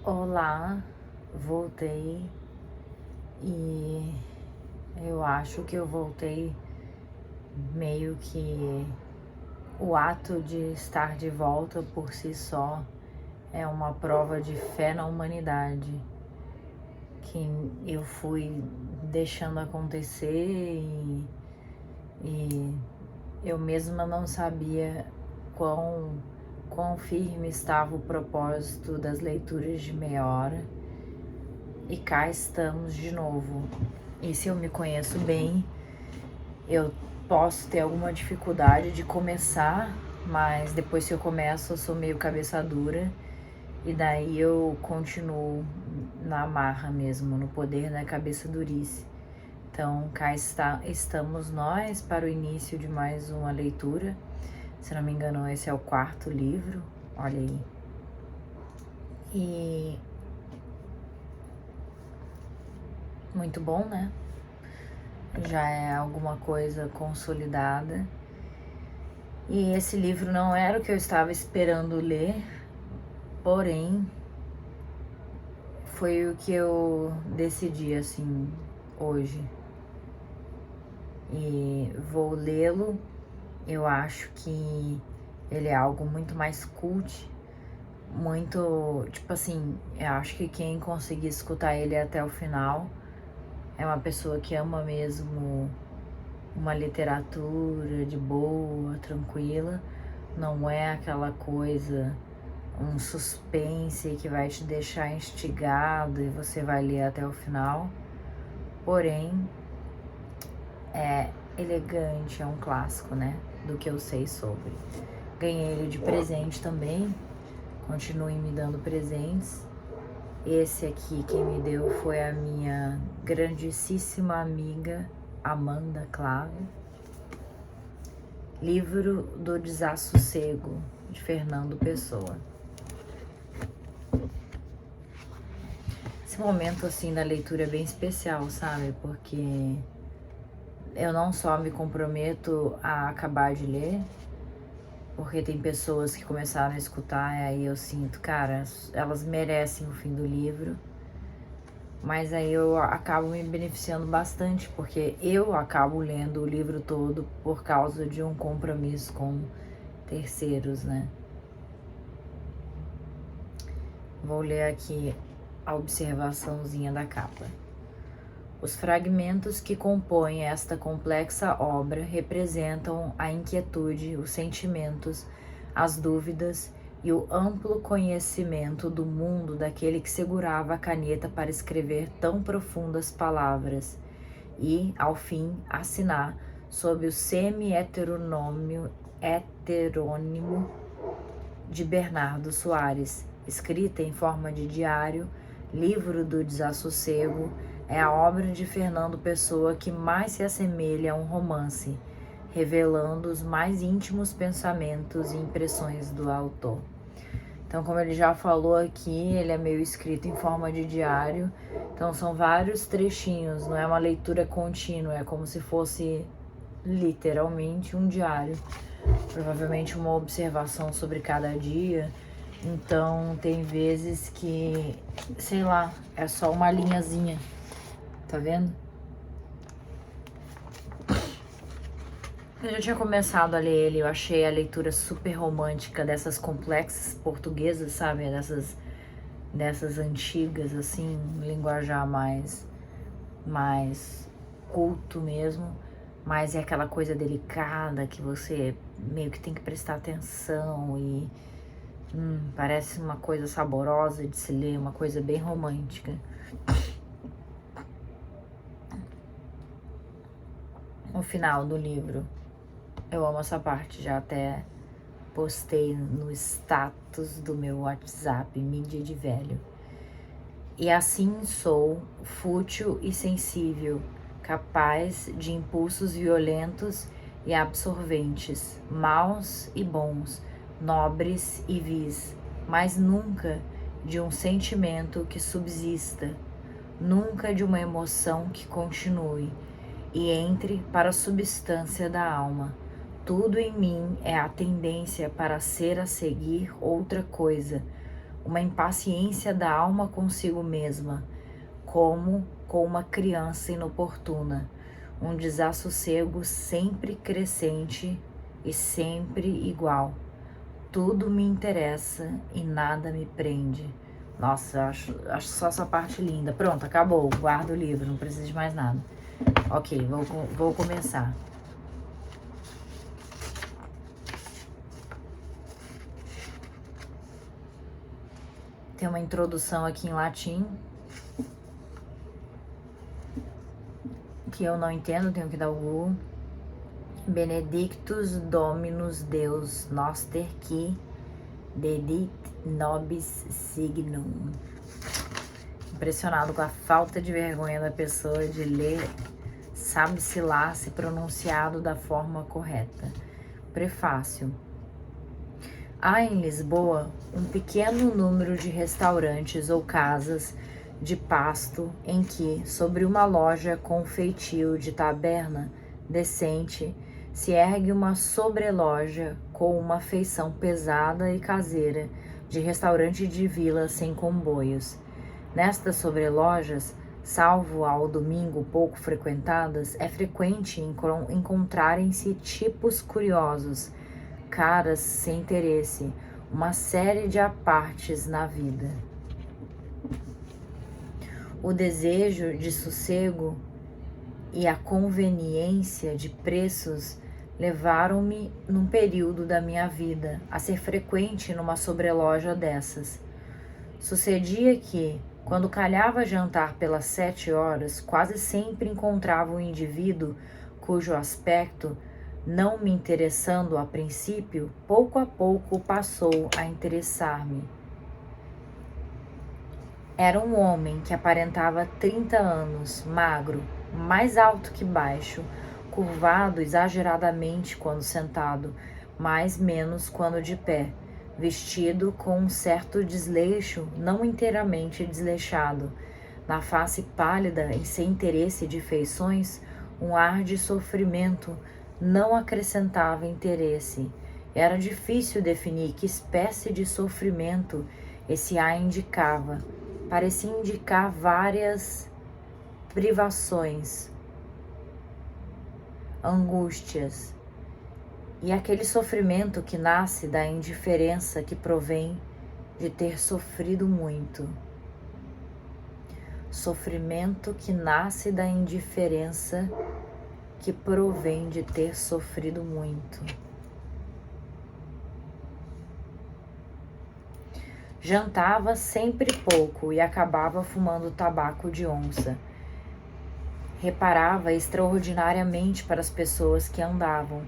Olá, voltei e eu acho que eu voltei meio que o ato de estar de volta por si só é uma prova de fé na humanidade que eu fui deixando acontecer e eu mesma não sabia quão firme estava o propósito das leituras de meia hora. E cá estamos de novo. E se eu me conheço bem, eu posso ter alguma dificuldade de começar, mas depois que eu começo eu sou meio cabeça dura e daí eu continuo na marra mesmo, no poder da cabeça durice. Então cá estamos nós para o início de mais uma leitura. Se não me engano, esse é o 4º livro, olha aí. E muito bom, né? Já é alguma coisa consolidada. E esse livro não era o que eu estava esperando ler, porém foi o que eu decidi assim hoje. E vou lê-lo. Eu acho que ele é algo muito mais cult, muito, tipo assim, eu acho que quem conseguir escutar ele até o final é uma pessoa que ama mesmo uma literatura de boa, tranquila, não é aquela coisa, um suspense que vai te deixar instigado e você vai ler até o final. Porém, é elegante, é um clássico, né, do que eu sei sobre. Ganhei ele de presente também, continuem me dando presentes. Esse aqui quem me deu foi a minha grandíssima amiga Amanda Clave. Livro do Desassossego, de Fernando Pessoa. Esse momento assim da leitura é bem especial, sabe? Porque eu não só me comprometo a acabar de ler, porque tem pessoas que começaram a escutar e aí eu sinto, cara, elas merecem o fim do livro. Mas aí eu acabo me beneficiando bastante, porque eu acabo lendo o livro todo por causa de um compromisso com terceiros, né? Vou ler aqui a observaçãozinha da capa. Os fragmentos que compõem esta complexa obra representam a inquietude, os sentimentos, as dúvidas e o amplo conhecimento do mundo daquele que segurava a caneta para escrever tão profundas palavras e, ao fim, assinar sob o semi-heterônimo de Bernardo Soares, escrita em forma de diário, Livro do Desassossego, é a obra de Fernando Pessoa que mais se assemelha a um romance, revelando os mais íntimos pensamentos e impressões do autor. Então, como ele já falou aqui, ele é meio escrito em forma de diário, então são vários trechinhos, não é uma leitura contínua, é como se fosse literalmente um diário, provavelmente uma observação sobre cada dia. Então tem vezes que, sei lá, é só uma linhazinha, tá vendo? Eu já tinha começado a ler ele, eu achei a leitura super romântica dessas complexas portuguesas, sabe? Dessas antigas, assim, linguajar mais culto mesmo, mas é aquela coisa delicada que você meio que tem que prestar atenção e parece uma coisa saborosa de se ler, uma coisa bem romântica. No final do livro, eu amo essa parte, já até postei no status do meu WhatsApp, mídia de velho. E assim sou, fútil e sensível, capaz de impulsos violentos e absorventes, maus e bons, nobres e vis, mas nunca de um sentimento que subsista, nunca de uma emoção que continue e entre para a substância da alma. Tudo em mim é a tendência para ser a seguir outra coisa, uma impaciência da alma consigo mesma, como com uma criança inoportuna, um desassossego sempre crescente e sempre igual. Tudo me interessa e nada me prende. Nossa, acho só essa parte linda. Pronto, acabou. Guardo o livro, não preciso de mais nada. Ok, vou começar. Tem uma introdução aqui em latim que eu não entendo, tenho que dar o Google. Benedictus Dominus Deus noster qui dedit nobis signum. Impressionado com a falta de vergonha da pessoa de ler, sabe-se lá se pronunciado da forma correta. Prefácio. Há em Lisboa um pequeno número de restaurantes ou casas de pasto em que, sobre uma loja com feitio de taberna decente, se ergue uma sobreloja com uma feição pesada e caseira de restaurante de vila sem comboios. Nestas sobrelojas, salvo ao domingo pouco frequentadas, é frequente encontrarem-se tipos curiosos, caras sem interesse, uma série de apartes na vida. O desejo de sossego e a conveniência de preços levaram-me, num período da minha vida, a ser frequente numa sobreloja dessas. Sucedia que, quando calhava jantar pelas 7 horas, quase sempre encontrava um indivíduo cujo aspecto, não me interessando a princípio, pouco a pouco passou a interessar-me. Era um homem que aparentava 30 anos, magro, mais alto que baixo, curvado exageradamente quando sentado, mais menos quando de pé, vestido com um certo desleixo, não inteiramente desleixado. Na face pálida e sem interesse de feições, um ar de sofrimento não acrescentava interesse. Era difícil definir que espécie de sofrimento esse ar indicava. Parecia indicar várias privações, angústias, e aquele sofrimento que nasce da indiferença que provém de ter sofrido muito. Sofrimento que nasce da indiferença que provém de ter sofrido muito. Jantava sempre pouco e acabava fumando tabaco de onça. Reparava extraordinariamente para as pessoas que andavam,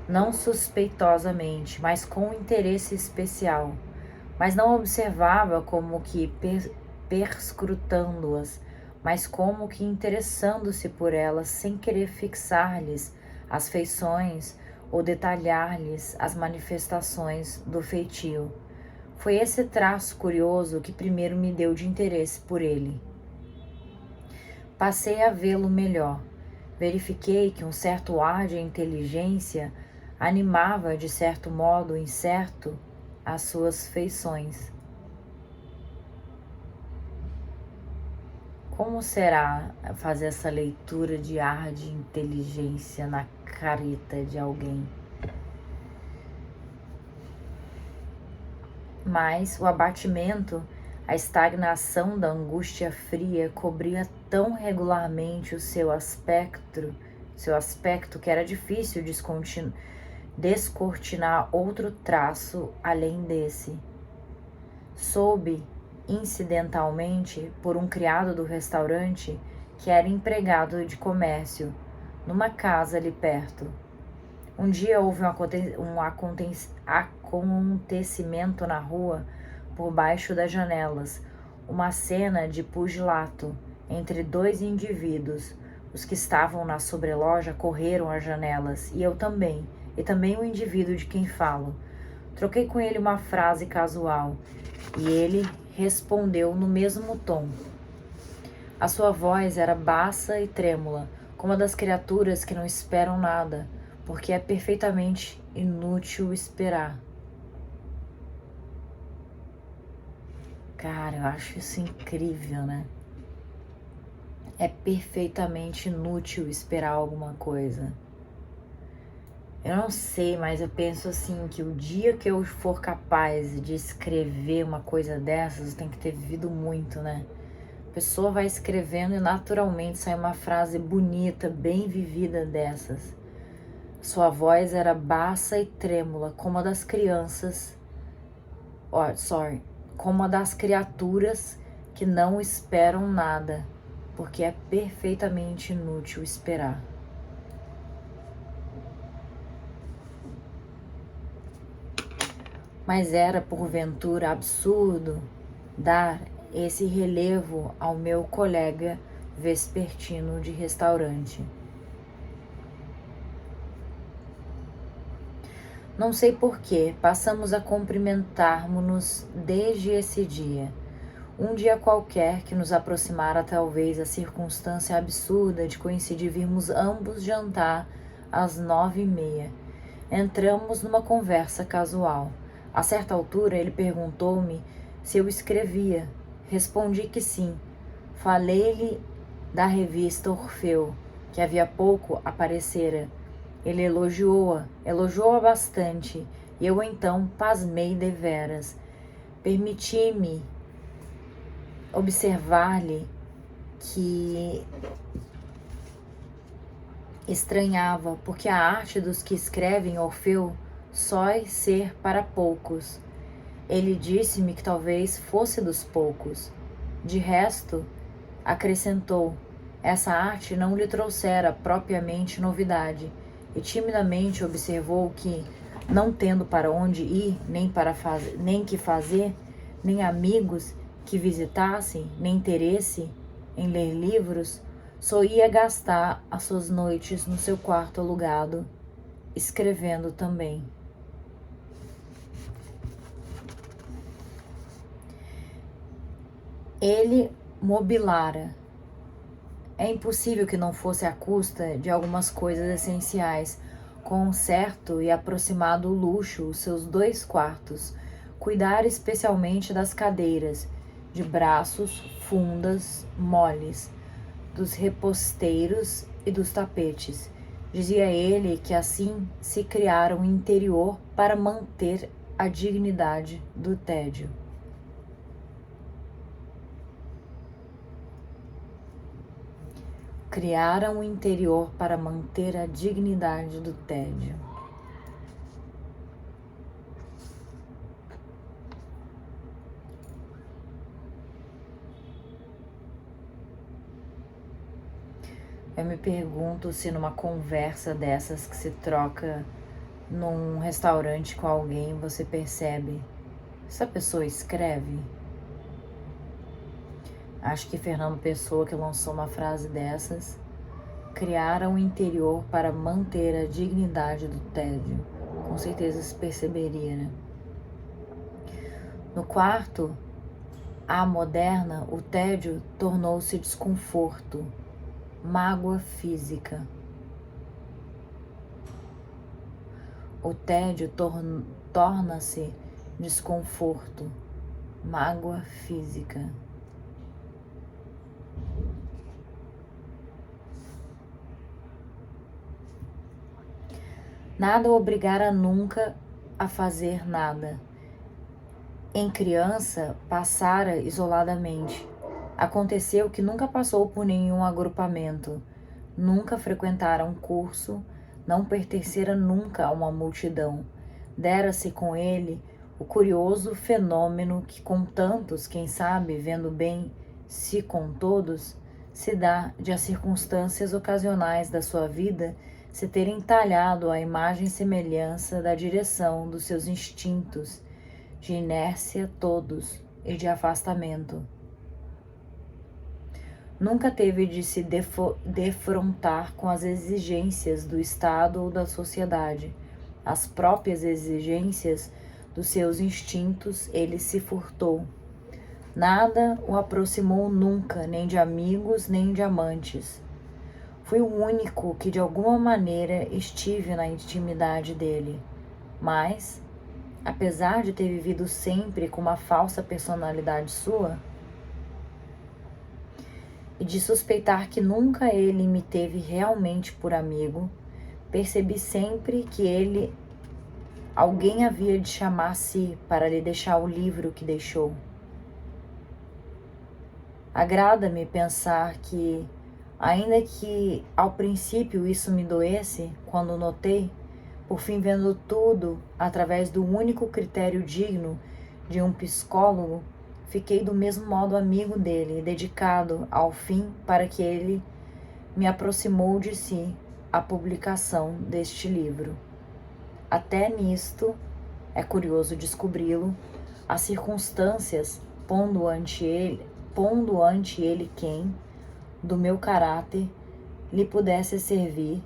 não suspeitosamente, mas com interesse especial, mas não observava como que perscrutando-as, mas como que interessando-se por elas sem querer fixar-lhes as feições ou detalhar-lhes as manifestações do feitio. Foi esse traço curioso que primeiro me deu de interesse por ele. Passei a vê-lo melhor. Verifiquei que um certo ar de inteligência animava, de certo modo incerto, as suas feições. Como será fazer essa leitura de ar de inteligência na careta de alguém? Mas o abatimento, a estagnação da angústia fria cobria tão regularmente o seu aspecto que era difícil descortinar outro traço além desse. Soube, incidentalmente, por um criado do restaurante que era empregado de comércio, numa casa ali perto. Um dia houve um acontecimento na rua, por baixo das janelas, uma cena de pugilato entre dois indivíduos. Os que estavam na sobreloja correram às janelas, e eu também, e também o indivíduo de quem falo. Troquei com ele uma frase casual, e ele respondeu no mesmo tom. A sua voz era baixa e trêmula, como a das criaturas que não esperam nada, porque é perfeitamente inútil esperar. Cara, eu acho isso incrível, né? É perfeitamente inútil esperar alguma coisa. Eu não sei, mas eu penso assim, que o dia que eu for capaz de escrever uma coisa dessas, eu tenho que ter vivido muito, né? A pessoa vai escrevendo e naturalmente sai uma frase bonita, bem vivida dessas. Sua voz era baixa e trêmula, como a das crianças, como a das criaturas que não esperam nada, porque é perfeitamente inútil esperar. Mas era porventura absurdo dar esse relevo ao meu colega vespertino de restaurante. Não sei por que passamos a cumprimentarmos-nos desde esse dia. Um dia qualquer que nos aproximara talvez a circunstância absurda de coincidir virmos ambos jantar às 9h30. Entramos numa conversa casual. A certa altura ele perguntou-me se eu escrevia. Respondi que sim. Falei-lhe da revista Orfeu, que havia pouco aparecera. Ele elogiou-a bastante, e eu então pasmei deveras. Permiti-me observar-lhe que estranhava, porque a arte dos que escrevem Orfeu só é ser para poucos. Ele disse-me que talvez fosse dos poucos. De resto, acrescentou, essa arte não lhe trouxera propriamente novidade, e timidamente observou que, não tendo para onde ir, nem que fazer, nem amigos que visitassem, nem interesse em ler livros, só ia gastar as suas noites no seu quarto alugado, escrevendo também. Ele mobilara. É impossível que não fosse à custa de algumas coisas essenciais, com um certo e aproximado luxo, os seus 2 quartos, cuidar especialmente das cadeiras, de braços, fundas, moles, dos reposteiros e dos tapetes. Dizia ele que assim se criara um interior para manter a dignidade do tédio. Criaram um interior para manter a dignidade do tédio. Eu me pergunto se numa conversa dessas que se troca num restaurante com alguém, você percebe, essa pessoa escreve? Acho que Fernando Pessoa, que lançou uma frase dessas, criaram um interior para manter a dignidade do tédio. Com certeza se perceberia, né? No quarto, à moderna, o tédio tornou-se desconforto, mágoa física. O tédio torna-se desconforto, mágoa física. Nada o obrigara nunca a fazer nada. Em criança, passara isoladamente. Aconteceu que nunca passou por nenhum agrupamento, nunca frequentara um curso, não pertencera nunca a uma multidão. Dera-se com ele o curioso fenômeno que com tantos, quem sabe, vendo bem, se com todos, se dá de as circunstâncias ocasionais da sua vida se terem talhado a imagem e semelhança da direção dos seus instintos, de inércia todos e de afastamento. Nunca teve de se defrontar com as exigências do Estado ou da sociedade. As próprias exigências dos seus instintos ele se furtou. Nada o aproximou nunca, nem de amigos, nem de amantes. Fui o único que de alguma maneira estive na intimidade dele, mas apesar de ter vivido sempre com uma falsa personalidade sua, e de suspeitar que nunca ele me teve realmente por amigo, percebi sempre que alguém havia de chamar a si para lhe deixar o livro que deixou. Agrada-me pensar que, ainda que ao princípio isso me doesse, quando notei, por fim vendo tudo através do único critério digno de um psicólogo, fiquei do mesmo modo amigo dele, dedicado ao fim para que ele me aproximou de si a publicação deste livro. Até nisto, é curioso descobri-lo, as circunstâncias pondo ante ele quem, do meu caráter, lhe pudesse servir,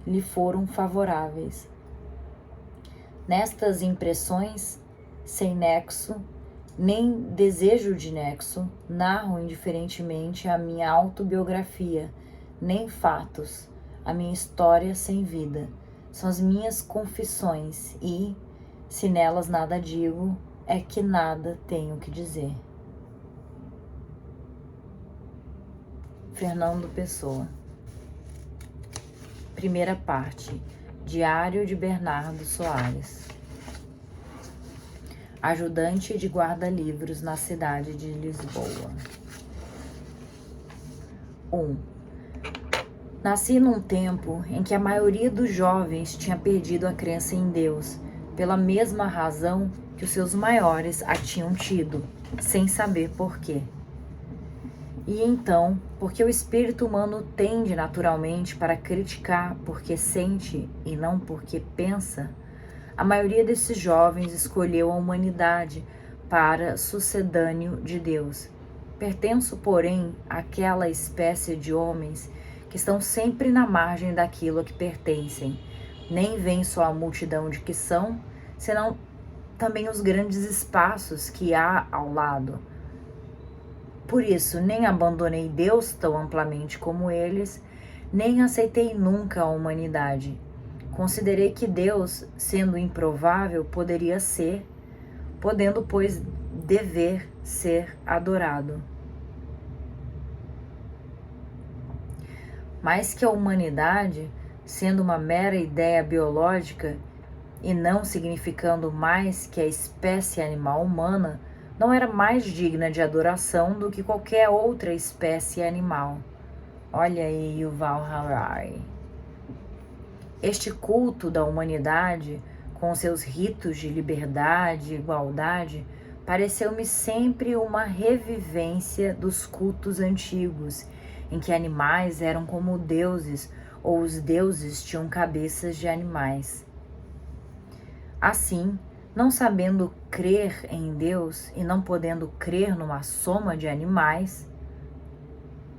lhe foram favoráveis. Nestas impressões, sem nexo, nem desejo de nexo, narro indiferentemente a minha autobiografia, nem fatos, a minha história sem vida. São as minhas confissões e, se nelas nada digo, é que nada tenho que dizer. Fernando Pessoa. Primeira parte. Diário de Bernardo Soares. Ajudante de guarda-livros na cidade de Lisboa. 1. Nasci num tempo em que a maioria dos jovens tinha perdido a crença em Deus, pela mesma razão que os seus maiores a tinham tido, sem saber por quê. E então, porque o espírito humano tende naturalmente para criticar porque sente e não porque pensa, a maioria desses jovens escolheu a humanidade para sucedâneo de Deus. Pertenço, porém, àquela espécie de homens que estão sempre na margem daquilo a que pertencem. Nem veem só a multidão de que são, senão também os grandes espaços que há ao lado. Por isso, nem abandonei Deus tão amplamente como eles, nem aceitei nunca a humanidade. Considerei que Deus, sendo improvável, poderia ser, podendo, pois, dever ser adorado. Mas que a humanidade, sendo uma mera ideia biológica e não significando mais que a espécie animal humana, não era mais digna de adoração do que qualquer outra espécie animal. Olha aí Yuval Harari. Este culto da humanidade, com seus ritos de liberdade e igualdade, pareceu-me sempre uma revivência dos cultos antigos, em que animais eram como deuses, ou os deuses tinham cabeças de animais. Assim, não sabendo crer em Deus e não podendo crer numa soma de animais,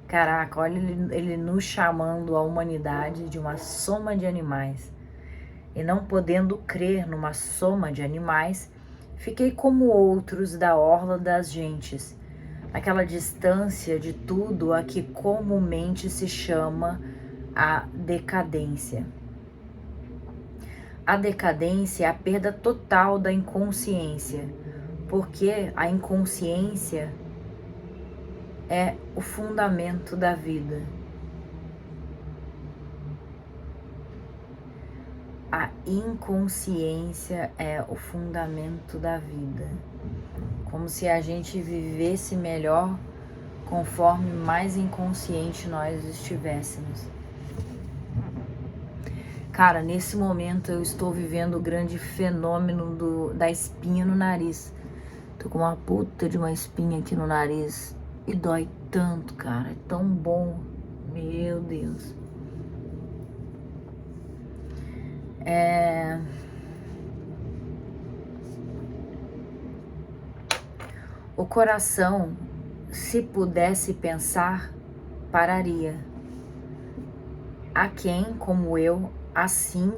caraca, olha ele nos chamando a humanidade de uma soma de animais. E não podendo crer numa soma de animais, fiquei como outros da orla das gentes, aquela distância de tudo a que comumente se chama a decadência. A decadência é a perda total da inconsciência, porque a inconsciência é o fundamento da vida. A inconsciência é o fundamento da vida. Como se a gente vivesse melhor conforme mais inconsciente nós estivéssemos. Cara, nesse momento eu estou vivendo o grande fenômeno da espinha no nariz. Tô com uma puta de uma espinha aqui no nariz. E dói tanto, cara. É tão bom. Meu Deus. O coração, se pudesse pensar, pararia. Há quem, como eu, assim,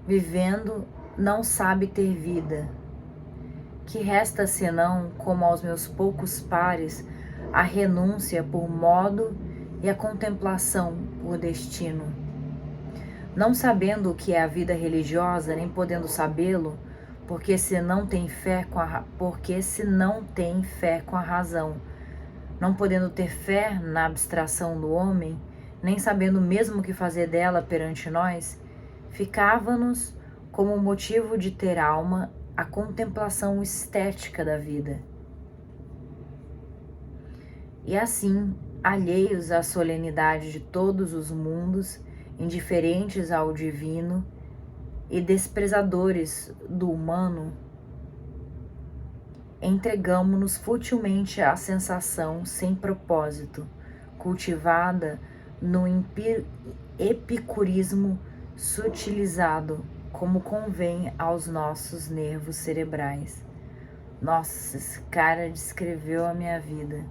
vivendo, não sabe ter vida. Que resta senão, como aos meus poucos pares, a renúncia por modo e a contemplação por destino. não sabendo o que é a vida religiosa, nem podendo sabê-lo, porque se não tem fé com a razão, não podendo ter fé na abstração do homem, nem sabendo mesmo o que fazer dela perante nós, ficava-nos como motivo de ter alma a contemplação estética da vida. E assim, alheios à solenidade de todos os mundos, indiferentes ao divino e desprezadores do humano, entregamo-nos futilmente à sensação sem propósito, cultivada no epicurismo sutilizado, como convém aos nossos nervos cerebrais. Nossa, esse cara descreveu a minha vida.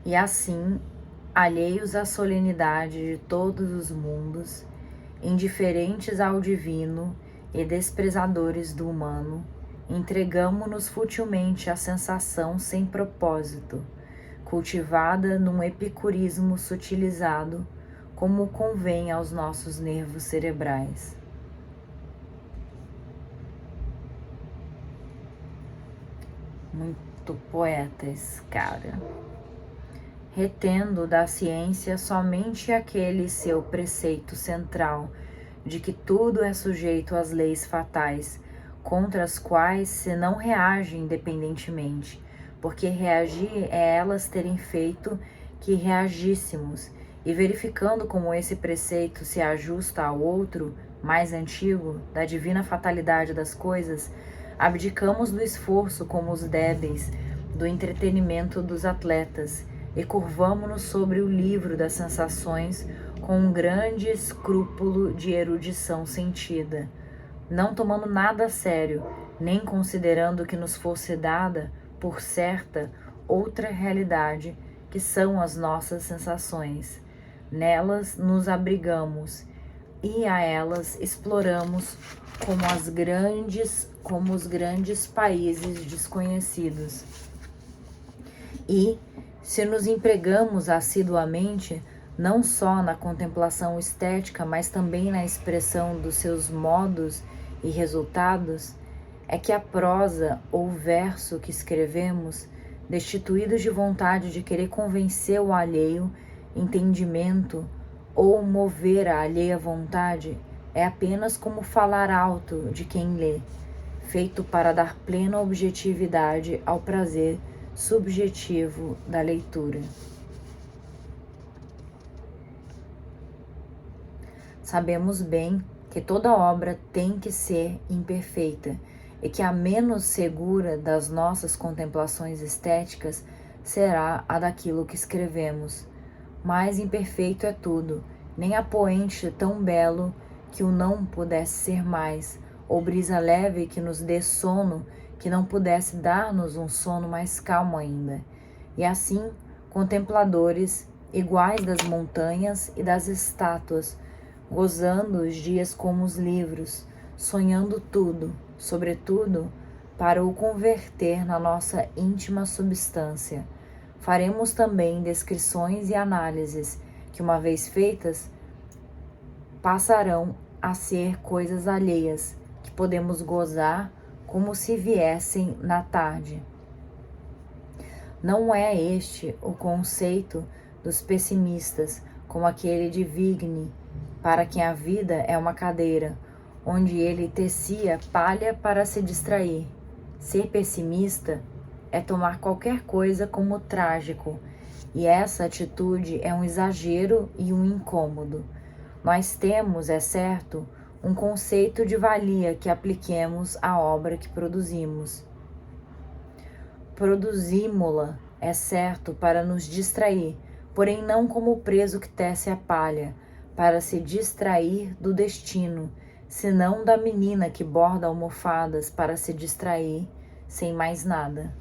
E assim, alheios à solenidade de todos os mundos, indiferentes ao divino e desprezadores do humano, entregamo-nos futilmente à sensação sem propósito, cultivada num epicurismo sutilizado, como convém aos nossos nervos cerebrais. Muito poeta esse cara. Retendo da ciência somente aquele seu preceito central, de que tudo é sujeito às leis fatais, contra as quais se não reage independentemente, porque reagir é elas terem feito que reagíssemos, e verificando como esse preceito se ajusta ao outro, mais antigo, da divina fatalidade das coisas, abdicamos do esforço como os débeis, do entretenimento dos atletas, e curvamo-nos sobre o livro das sensações com um grande escrúpulo de erudição sentida, não tomando nada a sério, nem considerando que nos fosse dada, por certa, outra realidade, que são as nossas sensações. Nelas nos abrigamos e a elas exploramos como os grandes países desconhecidos. E, se nos empregamos assiduamente, não só na contemplação estética, mas também na expressão dos seus modos e resultados, é que a prosa ou verso que escrevemos, destituídos de vontade de querer convencer o alheio entendimento ou mover a alheia vontade, é apenas como falar alto de quem lê, feito para dar plena objetividade ao prazer subjetivo da leitura. Sabemos bem que toda obra tem que ser imperfeita e que a menos segura das nossas contemplações estéticas será a daquilo que escrevemos. Mais imperfeito é tudo, nem há poente tão belo que o não pudesse ser mais, ou brisa leve que nos dê sono que não pudesse dar-nos um sono mais calmo ainda. E assim, contempladores, iguais das montanhas e das estátuas, gozando os dias como os livros, sonhando tudo, sobretudo, para o converter na nossa íntima substância. Faremos também descrições e análises que, uma vez feitas, passarão a ser coisas alheias, que podemos gozar como se viessem na tarde. Não é este o conceito dos pessimistas, como aquele de Vigny, para quem a vida é uma cadeira, onde ele tecia palha para se distrair. Ser pessimista é tomar qualquer coisa como trágico, e essa atitude é um exagero e um incômodo. Nós temos, é certo, um conceito de valia que apliquemos à obra que produzimos. Produzimo-la, é certo, para nos distrair, porém não como o preso que tece a palha, para se distrair do destino, senão da menina que borda almofadas para se distrair, sem mais nada.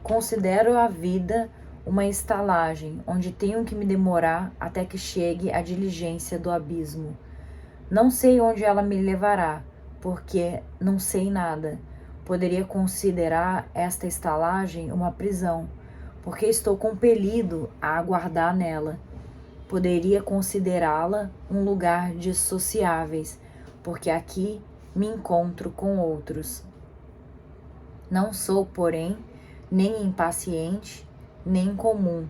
Considero a vida uma estalagem, onde tenho que me demorar até que chegue a diligência do abismo. Não sei onde ela me levará, porque não sei nada. Poderia considerar esta estalagem uma prisão, porque estou compelido a aguardar nela. poderia considerá-la um lugar de sociáveis, porque aqui me encontro com outros. Não sou, porém, nem impaciente, nem comum.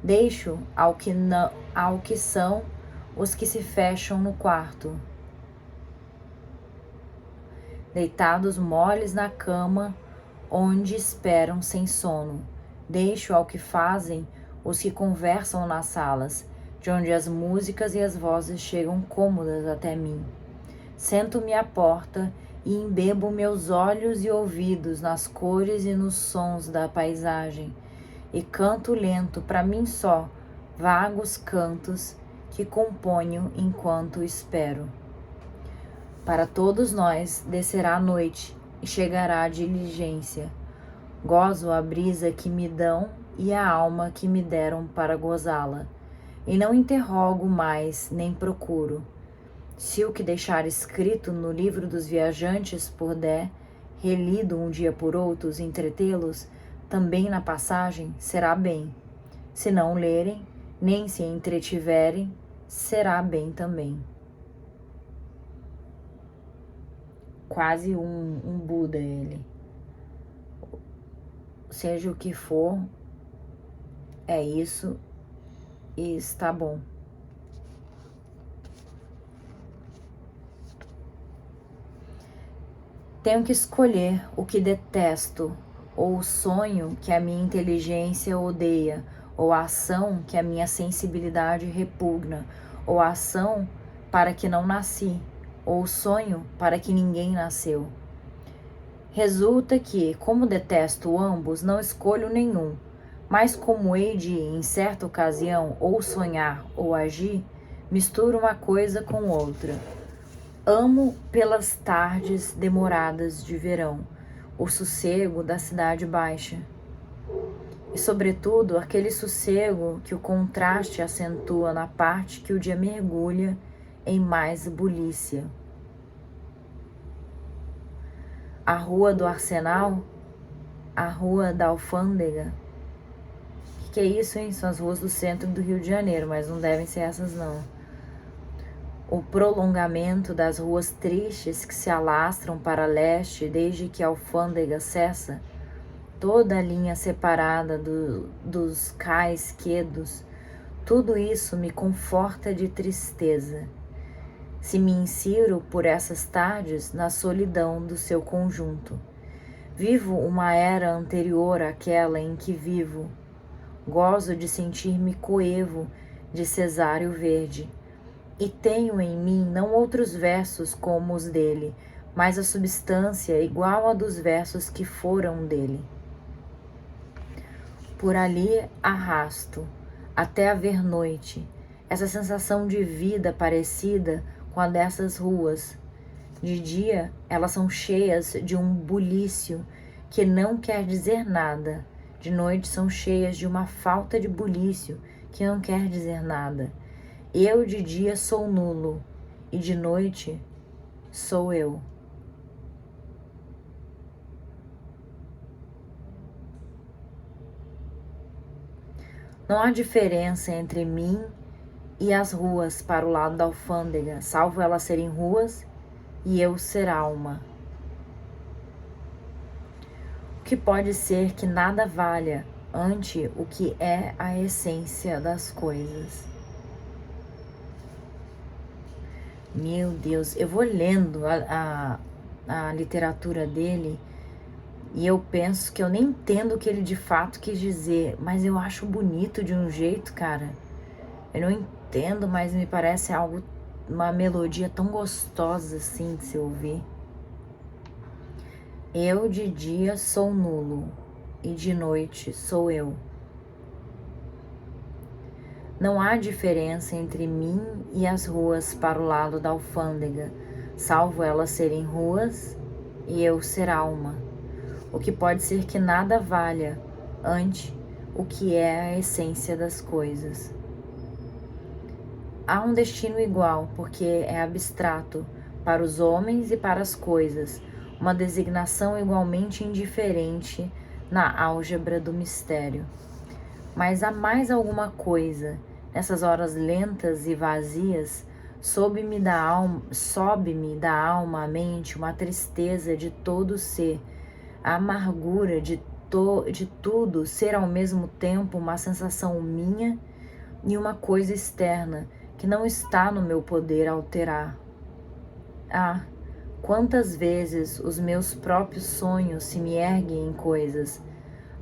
Deixo ao que são os que se fecham no quarto, deitados moles na cama, onde esperam sem sono. Deixo ao que fazem os que conversam nas salas, de onde as músicas e as vozes chegam cômodas até mim. Sento-me à porta e embebo meus olhos e ouvidos nas cores e nos sons da paisagem, e canto lento para mim só, vagos cantos que componho enquanto espero. Para todos nós descerá a noite e chegará a diligência. Gozo a brisa que me dão e a alma que me deram para gozá-la, e não interrogo mais nem procuro. Se o que deixar escrito no livro dos viajantes puder, relido um dia por outros, entretê-los, também na passagem, será bem. Se não lerem, nem se entretiverem, será bem também. Quase um Buda ele. Seja o que for, é isso e está bom. Tenho que escolher o que detesto, ou o sonho que a minha inteligência odeia, ou a ação que a minha sensibilidade repugna, ou a ação para que não nasci, ou o sonho para que ninguém nasceu. Resulta que, como detesto ambos, não escolho nenhum, mas como hei de, em certa ocasião, ou sonhar ou agir, misturo uma coisa com outra. Amo pelas tardes demoradas de verão, o sossego da cidade baixa. E, sobretudo, aquele sossego que o contraste acentua na parte que o dia mergulha em mais bulícia. A Rua do Arsenal, a Rua da Alfândega. Que é isso, hein? São as ruas do centro do Rio de Janeiro, mas não devem ser essas, não. O prolongamento das ruas tristes que se alastram para leste desde que a alfândega cessa, toda a linha separada dos cais quedos, tudo isso me conforta de tristeza. Se me insiro por essas tardes na solidão do seu conjunto. Vivo uma era anterior àquela em que vivo. Gozo de sentir-me coevo de Cesário Verde. E tenho em mim não outros versos como os dele, mas a substância igual a dos versos que foram dele. Por ali arrasto, até haver noite, essa sensação de vida parecida com a dessas ruas. De dia, elas são cheias de um bulício que não quer dizer nada. De noite, são cheias de uma falta de bulício que não quer dizer nada. Eu de dia sou nulo e de noite sou eu. Não há diferença entre mim e as ruas para o lado da alfândega, salvo elas serem ruas e eu ser alma. O que pode ser que nada valha ante o que é a essência das coisas. Meu Deus, eu vou lendo a literatura dele e eu penso que eu nem entendo o que ele de fato quis dizer, mas eu acho bonito de um jeito, cara. Eu não entendo, mas me parece uma melodia tão gostosa assim de se ouvir. Eu de dia sou nulo e de noite sou eu. Não há diferença entre mim e as ruas para o lado da alfândega, salvo elas serem ruas e eu ser alma. O que pode ser que nada valha ante o que é a essência das coisas. Há um destino igual, porque é abstrato, para os homens e para as coisas, uma designação igualmente indiferente na álgebra do mistério. Mas há mais alguma coisa Nessas horas lentas e vazias, sobe-me da alma à mente uma tristeza de todo ser, a amargura de tudo ser ao mesmo tempo uma sensação minha e uma coisa externa que não está no meu poder alterar. Ah, quantas vezes os meus próprios sonhos se me erguem em coisas,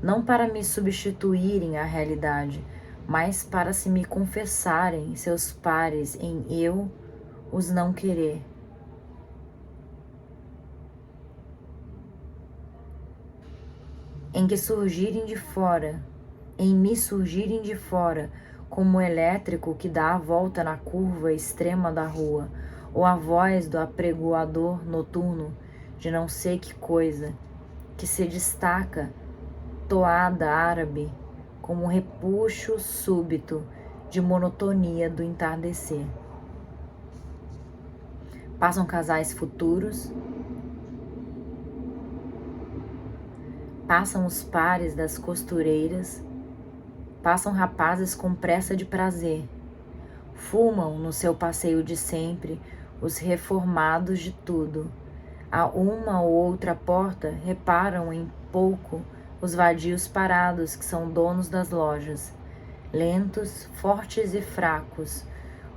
não para me substituírem à realidade, mas para se me confessarem seus pares em eu os não querer. Em que surgirem de fora, em me surgirem de fora, como o elétrico que dá a volta na curva extrema da rua, ou a voz do apregoador noturno de não sei que coisa, que se destaca, toada árabe, como um repuxo súbito de monotonia do entardecer. Passam casais futuros, passam os pares das costureiras, passam rapazes com pressa de prazer, fumam no seu passeio de sempre os reformados de tudo. A uma ou outra porta reparam em pouco os vadios parados que são donos das lojas. Lentos, fortes e fracos,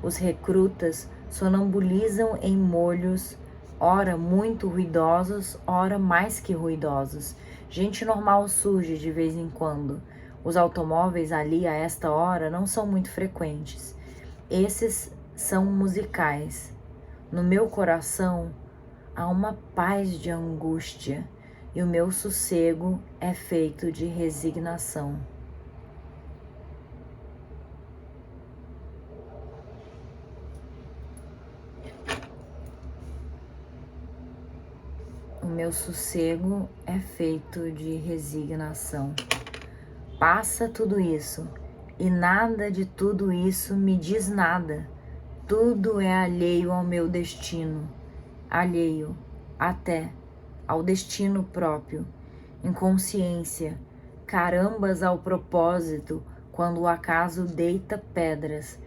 os recrutas sonambulizam em molhos, ora muito ruidosos, ora mais que ruidosos. Gente normal surge de vez em quando. Os automóveis ali a esta hora não são muito frequentes. Esses são musicais. No meu coração há uma paz de angústia e o meu sossego é feito de resignação. O meu sossego é feito de resignação. Passa tudo isso, e nada de tudo isso me diz nada. Tudo é alheio ao meu destino, alheio até ao destino próprio, inconsciência, carambas ao propósito, quando o acaso deita pedras,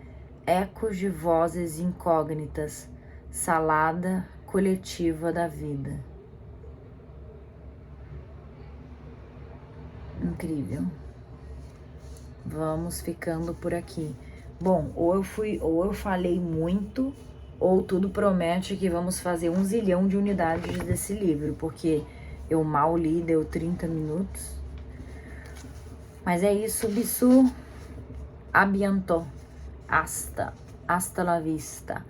ecos de vozes incógnitas, salada coletiva da vida. Incrível. Vamos ficando por aqui. Bom, ou eu falei muito, ou tudo promete que vamos fazer 1 zilhão de unidades desse livro, porque eu mal li, deu 30 minutos. Mas é isso, Bissu. A bientôt. Hasta la vista.